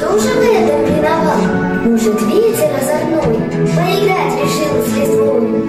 Кто же в этом виноват? Может, ветер озорной поиграть решил с листвой?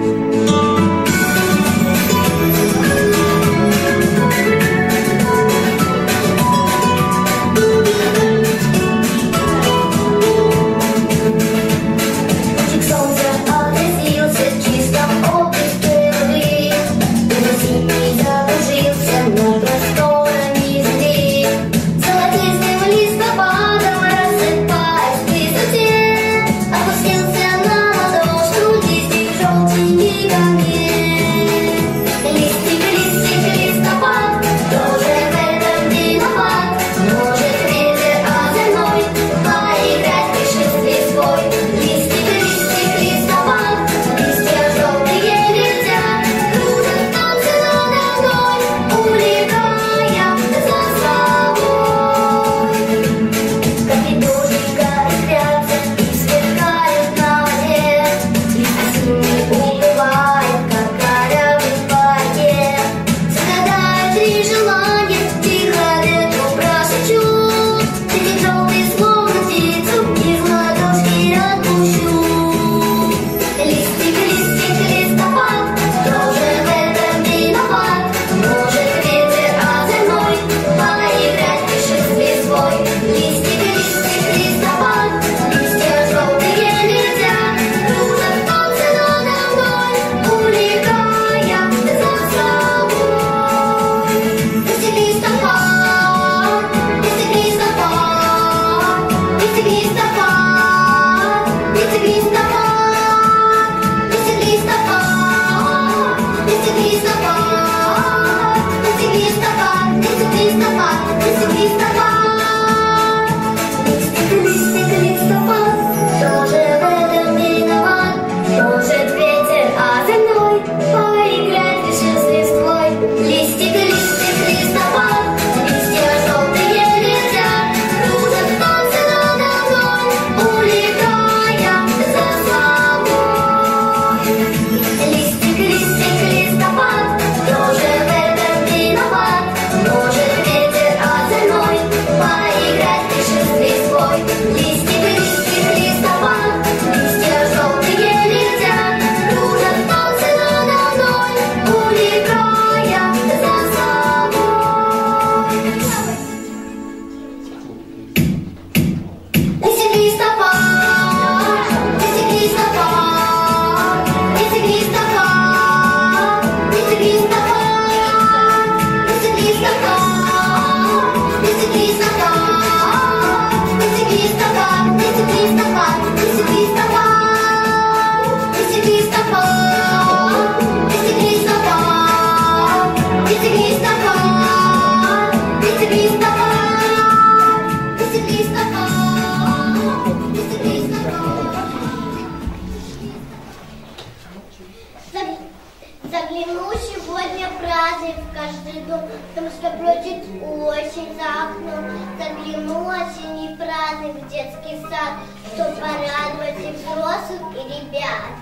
Загляну сегодня праздник в каждый дом, потому что бродит осень за окном. Загляну осенний праздник в детский сад, чтобы порадовать и взрослых, и ребят.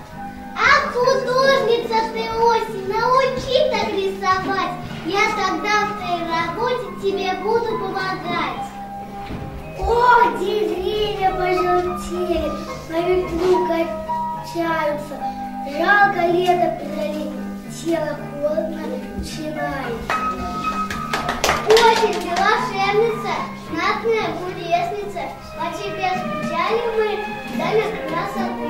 А художница ты, осень, научи так рисовать. Я тогда в твоей работе тебе буду помогать. О, деревья пожелтели, по ветру качаются. Жалко лето подарить, тело холодно начинает. Осень, ты волшебница, знатная буресница, по тебе скучали мы, домик красоты.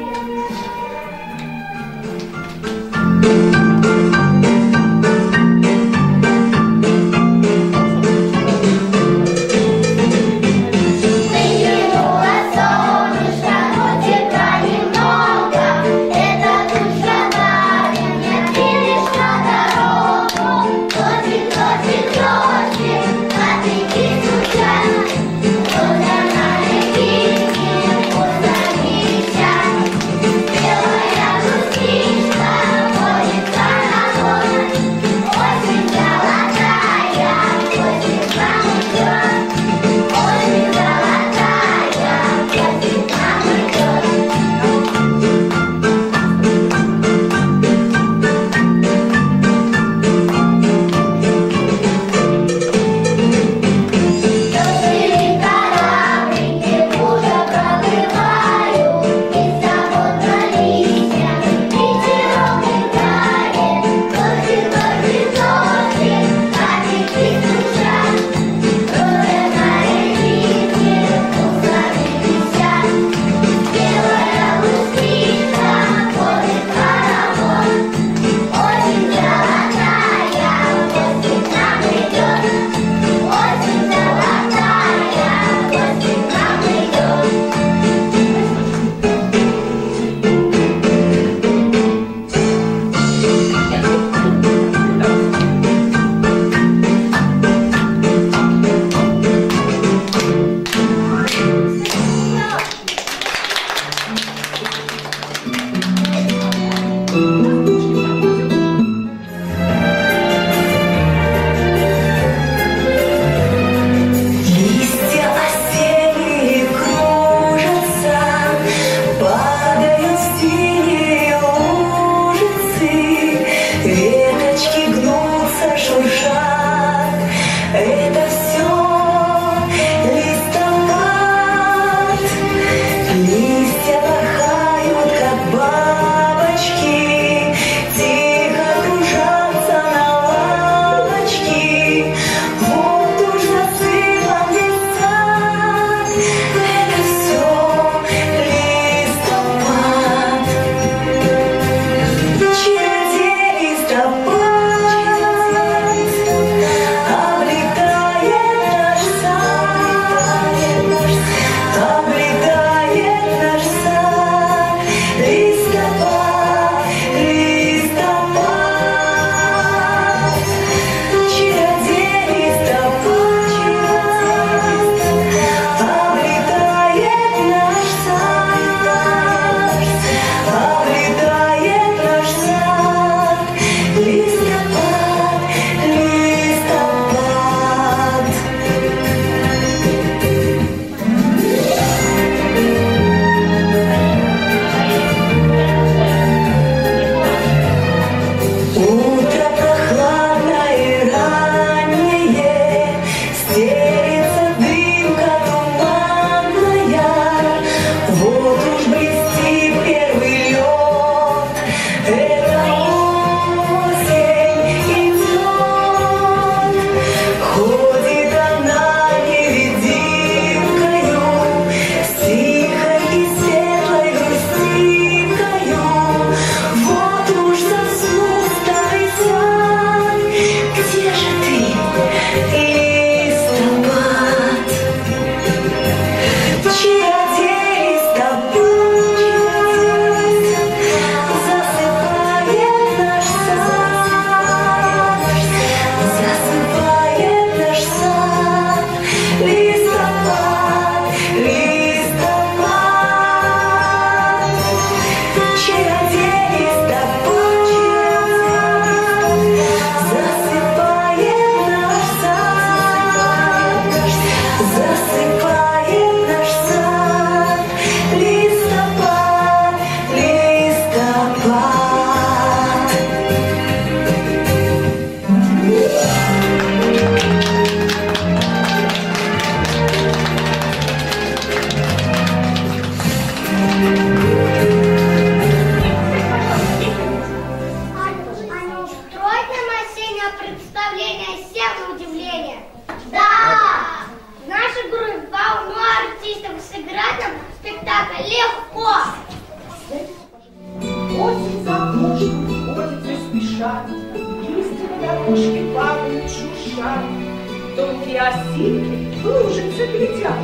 Осинки лужицы глядят,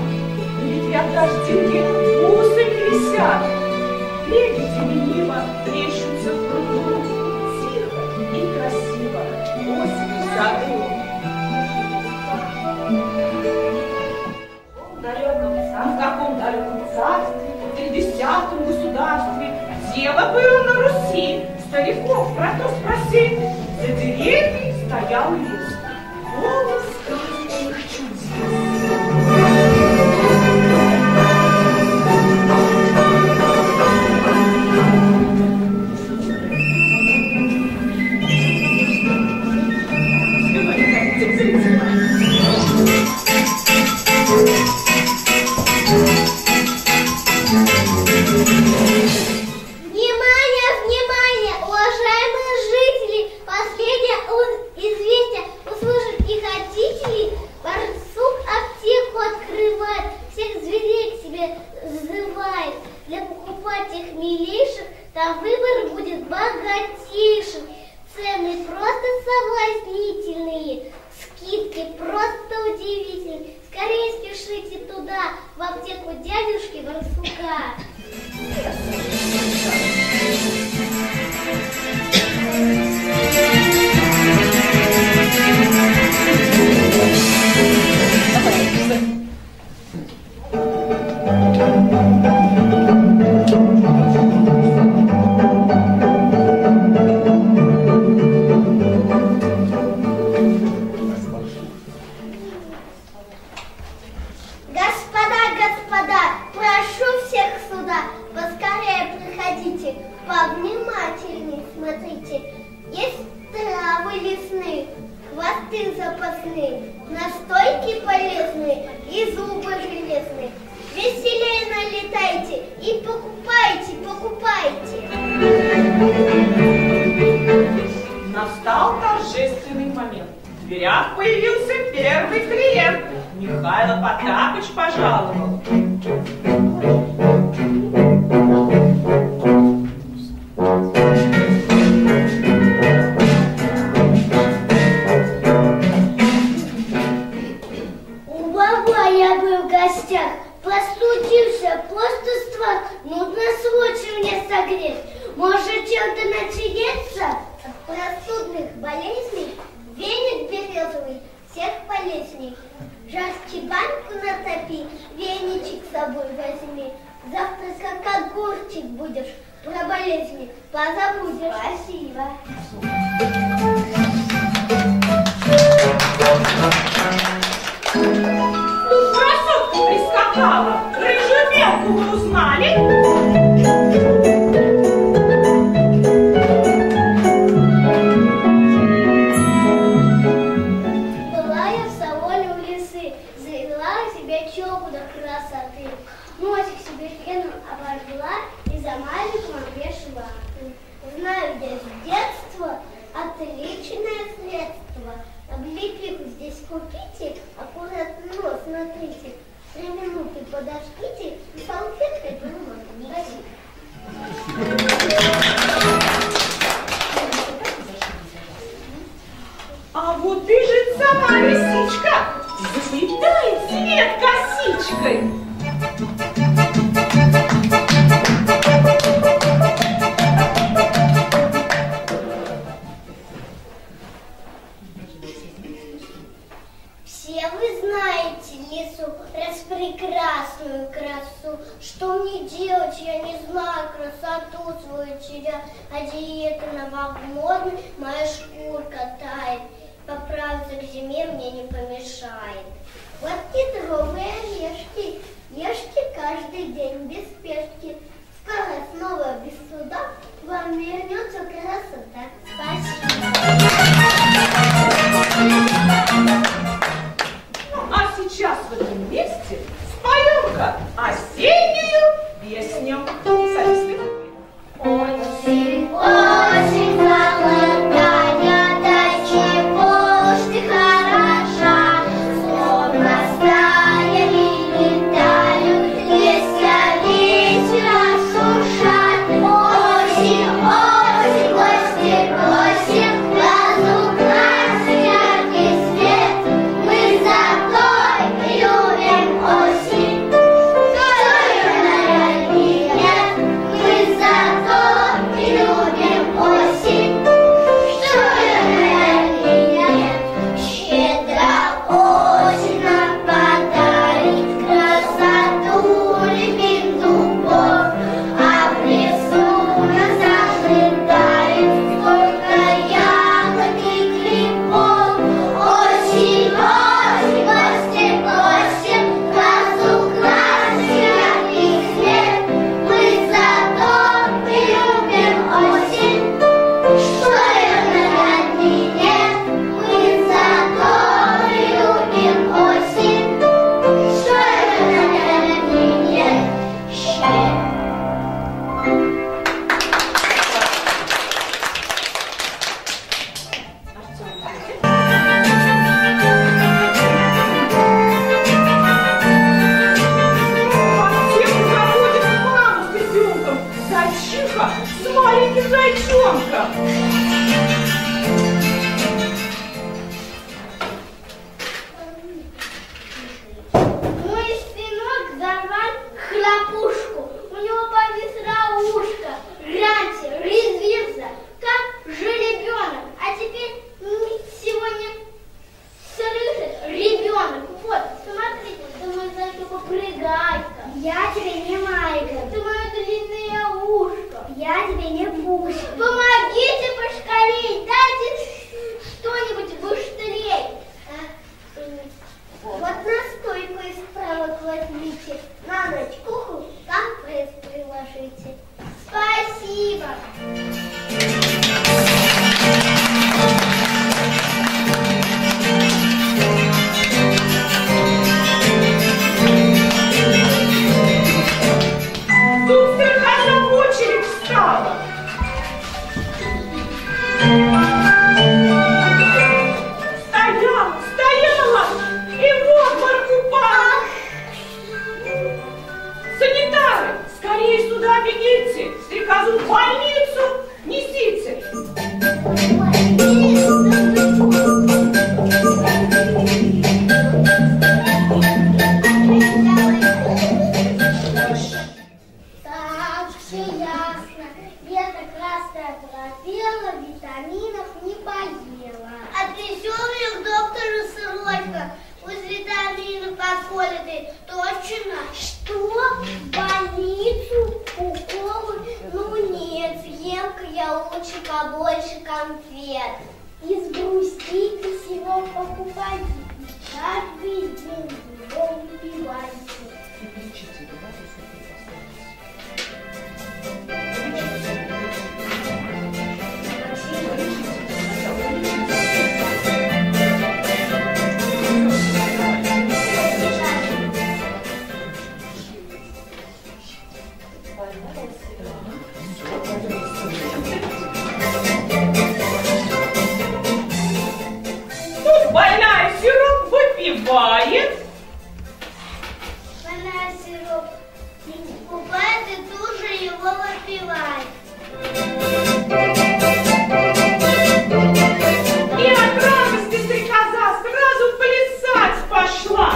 ведь дождинки бусами висят. Лебеди лениво плещутся в пруду, тихо и красиво осень в саду. В каком далеком царстве, в 30-м государстве дело было на Руси. Стариков про то спроси. За деревней стоял лес, полон сказочных чудес. Настал торжественный момент. В дверях появился первый клиент. Михаил Потапыч пожаловал. У бабая был в гостях. Простудился, пустоства, нужно случай мне согреть. Может, чем-то начиниться? Простудных болезней веник березовый всех полезней. Жарче банку натопи, веничек с собой возьми. Завтра как огурчик будешь, про болезни позабудешь. Спасибо. Тут красотка прискакала. Рыжую белку вы узнали? Носик себе феном обожгла и за маленького пришла. Знаю я с детства отличное средство. Облепиху здесь купите, аккуратно нос натрите, 3 минуты подождите и салфеткой вымойте. А вот бежит сама лисичка, заплетает цвет косичкой. Все вы знаете лису, распрекрасную красу. Что мне делать, я не знаю, красоту свою теряю. А диета новомодная, моя шкурка тает. Поправиться к зиме мне не помешает. Вот кедровые орешки, ешьте каждый день без спешки. Скоро снова без суда вам вернется красота. Спасибо. А сейчас в этом месте споем-ка осеннюю песню. Садись. Очень, очень золотая, да чего ж ты хороша, словно стая летают листья, листья. Спасибо. Тут стрекоза в очередь встала. Стояла и в обморок упала. Санитары, скорее сюда бегите, стрекозу в больницу несите. Так, все ясно. Лето красное пропела, витаминов не поела. Отвезем ее к доктору Сырочка. Пусть витамины поколоты. Точно? Что? В больницу? Уколы? Ну нет, съем-ка я лучше побольше конфет. Из брустики сироп покупать. Каждый день его выпивайте. Тут больная сироп выпивает. Больная сироп покупает и тут же его выпивает. И от радости стрекоза сразу плясать пошла.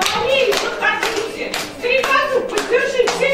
Скорее выходите, стрекозу поддержите.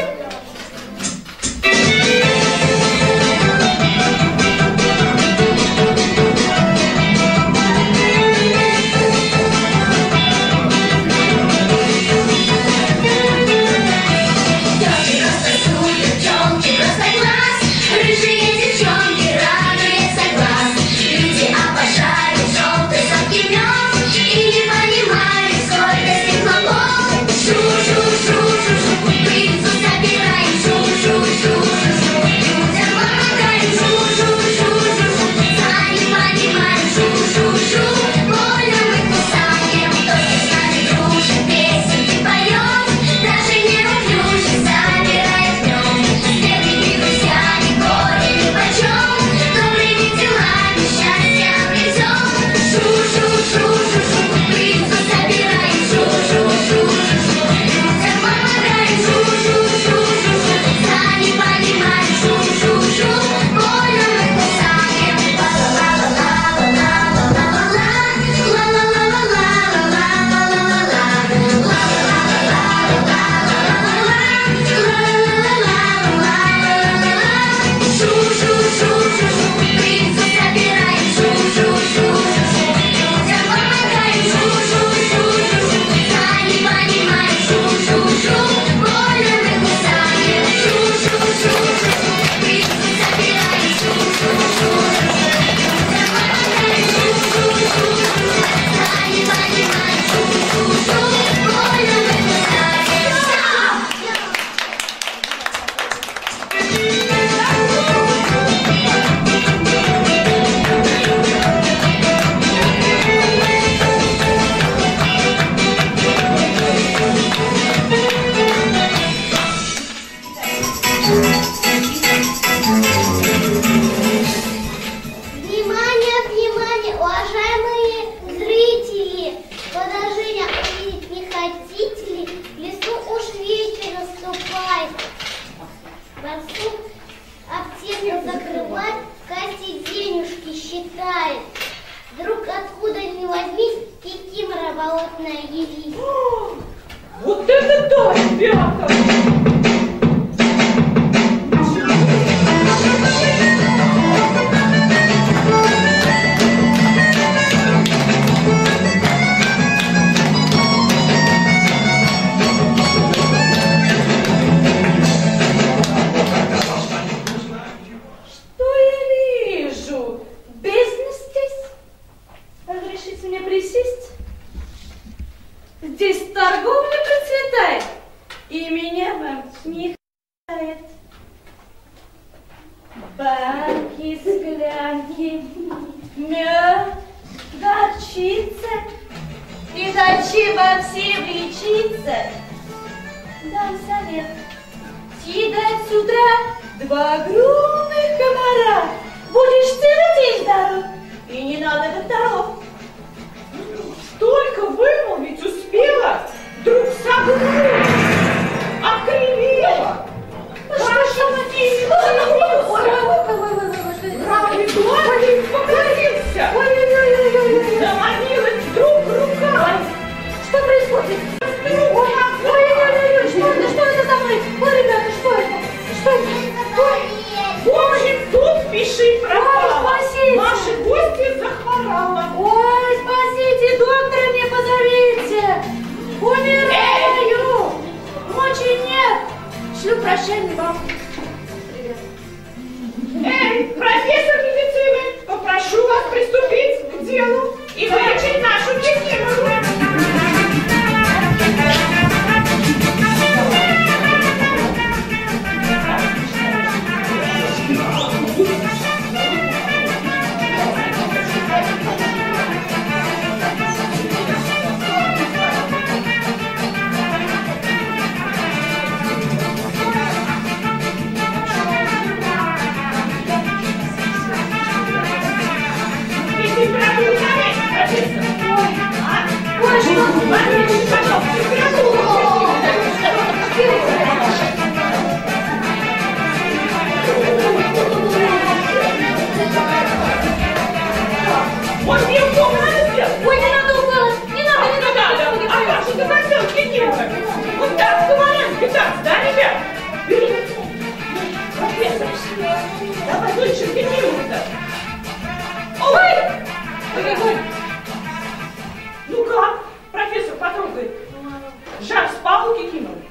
болотная явись. Вот это да, ребята! Здесь торговля процветает, и меня вам не хватает. Банки, склянки, мед, горчица. И зачем вам всем лечиться? Дам совет. Съедать с утра 2 огромных комара. Будешь целый день здоров, и не надо докторов. Только вымолвить успела, вдруг согнулась, окривела. Правый глаз покатился. Заманилась вдруг рука. Что происходит? Ой-ой-ой, что это за мной? Ой, ребята, что это? Что это? В общем, тут пиши пропала. Ой, спасите. Наши гости захворала. Ой, спасите, доктора мне позовите. Умираю. Мочи нет. Шлю прощальный вам. Привет. Эй, профессор медицины, попрошу вас приступить к делу и вылечить нашу Кикимору. Может, мне укол надо сделать? Ой, не надо укола, не надо, не надо. А как же ты хотел, Кикимора? Вот так, комарами питаться, да, ребят? Бери. Профессор, давай лучше Кикимору-то. Ой! Ой! Ну как? Профессор потрогает. Жар спал у Кикиморы?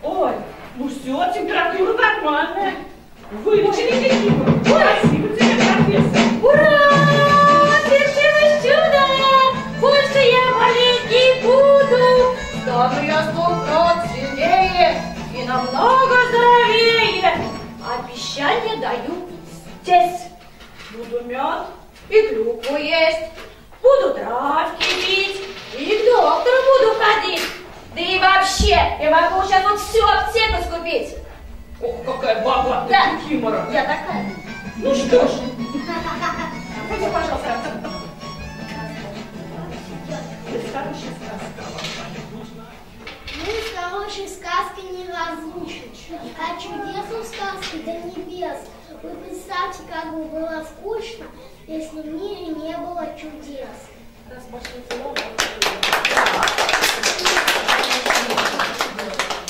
Ой, ну все, температура нормальная. Вылечили Кикимору. Спасибо тебе, профессор. Ура! Свершилось чудо! Больше я болеть не буду. Стану я 100 крат сильнее и намного здоровее. Обещание даю здесь. Буду мед и клюкву есть. Буду травки пить и к доктору буду ходить. Да и вообще, я могу сейчас вот всю аптеку скупить. Ох, какая баба, Да. Кикимора. Я такая. Ну что ж, пойди, пожалуйста. Хорошая сказка. Мы с хорошей сказкой не разлучишь, а чудесом сказки до небес. Вы представьте, как бы было скучно, если в мире не было чудес. Раз пошли дела.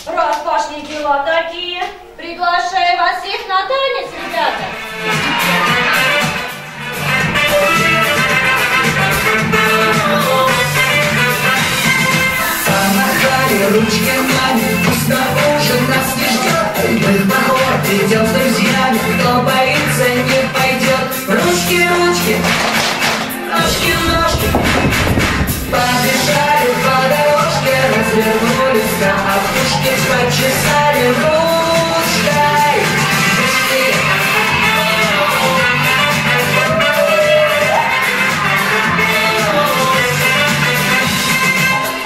Раз пошли дела такие, приглашаю вас всех на танец, ребята. Помахали ручками, вкусно ужин нас не ждет. Мы в поход идем с друзьями, кто боится, не пойдет. Ручки, ручки, ножки, ножки, побежали по дорожке, развернулись на опушке, почесали ручкой. Ручки.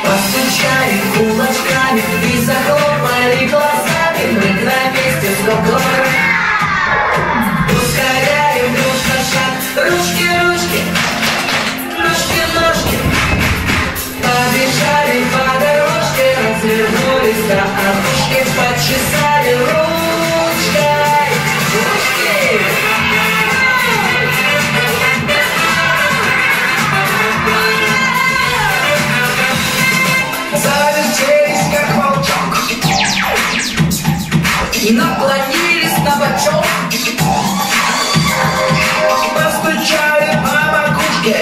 Постучали кулачками и захлопали глазами. Мы на месте с рукой ускоряем дружно шаг. Ручки, ручки, ножки, ножки, побежали по дорожке, развернулись до опушки, почесали ручкой. Ручки. Завертелись, как волчок, наклонились на бочок, постучали по макушке,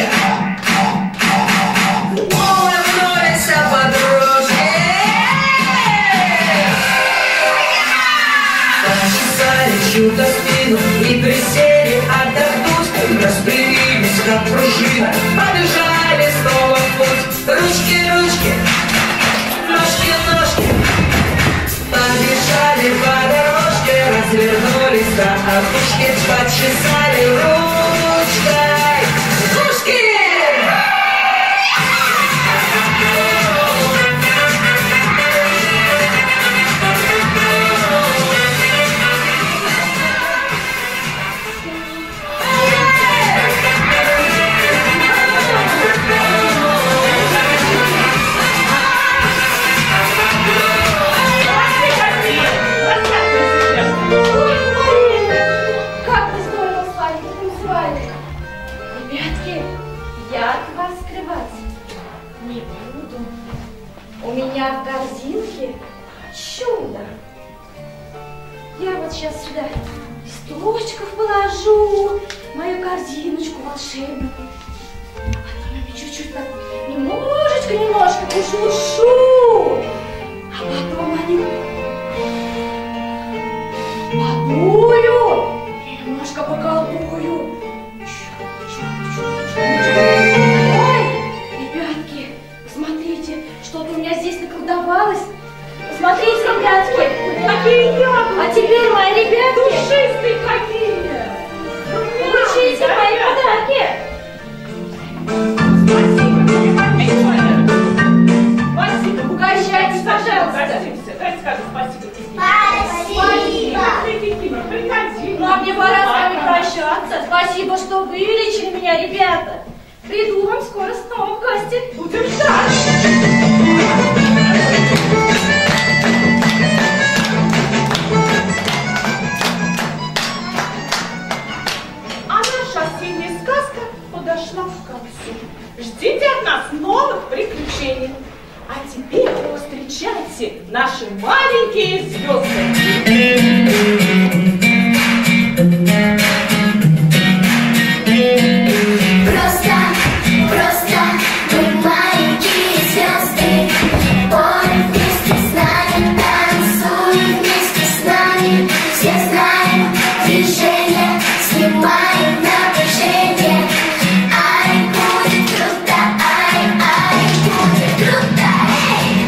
улыбнулись подружке, почесали чью-то спину и присели отдохнуть, распрямились, как пружина, побежали снова в путь. Ручки, ручки, грустно, а пушки почесали ручкой. Пушки! У меня в корзинке чудо. Я вот сейчас сюда листочков положу, мою корзиночку волшебную. Потом я чуть-чуть так немножечко пошуршу. А потом они подую, немножко поколдую. Ой, ребятки, смотрите, что-то у меня здесь наколдовалось. Смотрите, ребятки, Какие яблоки! а теперь, мои ребятки, Душистые какие! получите мои подарки. Спасибо. Угощайтесь, пожалуйста. Дай скажу спасибо. Спасибо. Приходи. Ну, а мне пора с вами прощаться. Спасибо, что вылечили меня, ребята. Приду вам скоро снова в гости. Будем ждать. А наша осенняя сказка подошла к концу. Ждите от нас новых приключений. А теперь встречайте наши маленькие звезды. Просто мы маленькие звезды. Пой вместе с нами, танцуй вместе с нами. Все знаем движение, снимаем напряжение. Ай, будет круто, ай, будет круто, эй!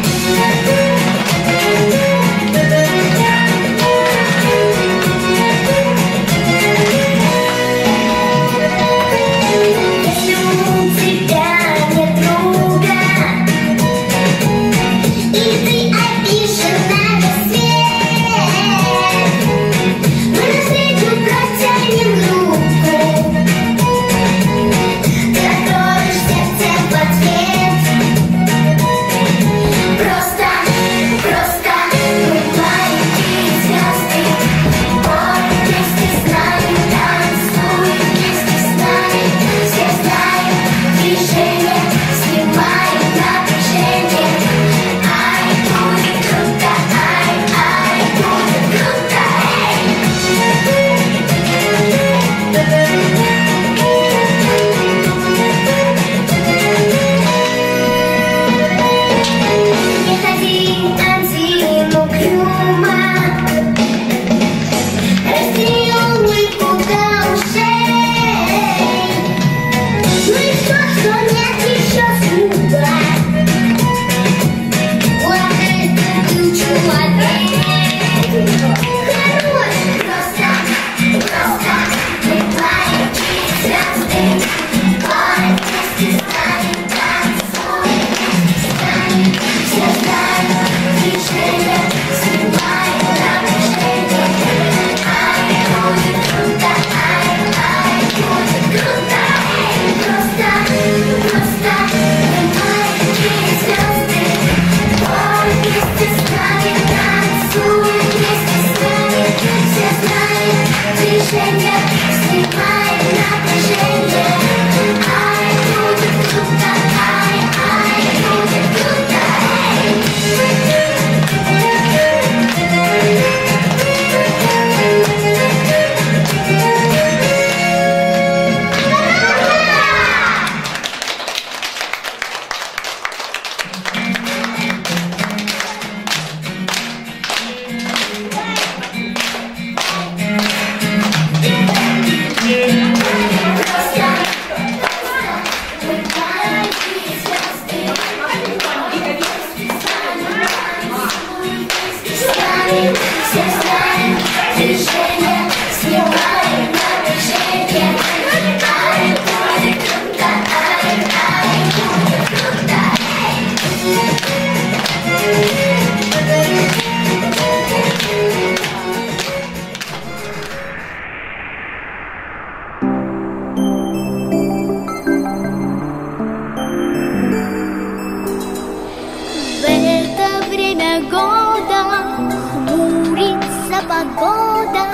меняется погода,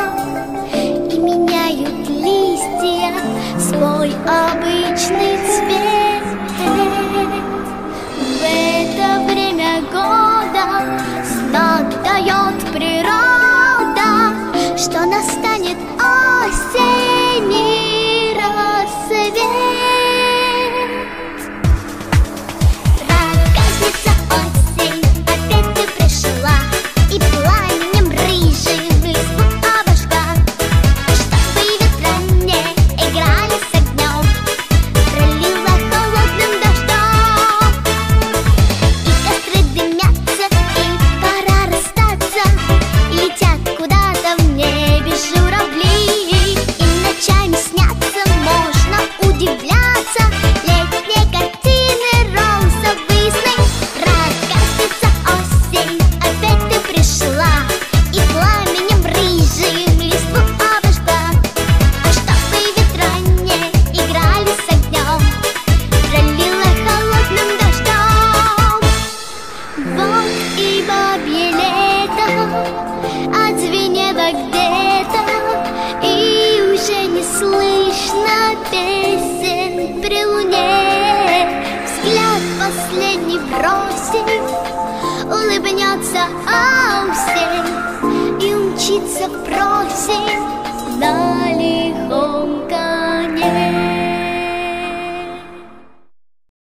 и меняют листья свой обычный цвет. В это время года знак дает природа, что настанет осенний рассвет. Проказница осень, опять ты пришла, и пламенем рыжим в листву обожгла, чтобы ветра не играли с огнем, пролила холодным дождем. И костры дымятся, и пора расстаться, летят куда-то в небе журавли, и ночами снятся, можно удивляться, летние картины, розовые сны. Проказница осень, опять ты пришла, и пламенем рыжим листву обожгла, а чтобы ветра не играли с огнем, пролила холодным дождем. Вот и бабье лето отзвенело где-то, и уже не слышно песен при луне. Взгляд последний бросив, улыбнется осень и умчится прочь.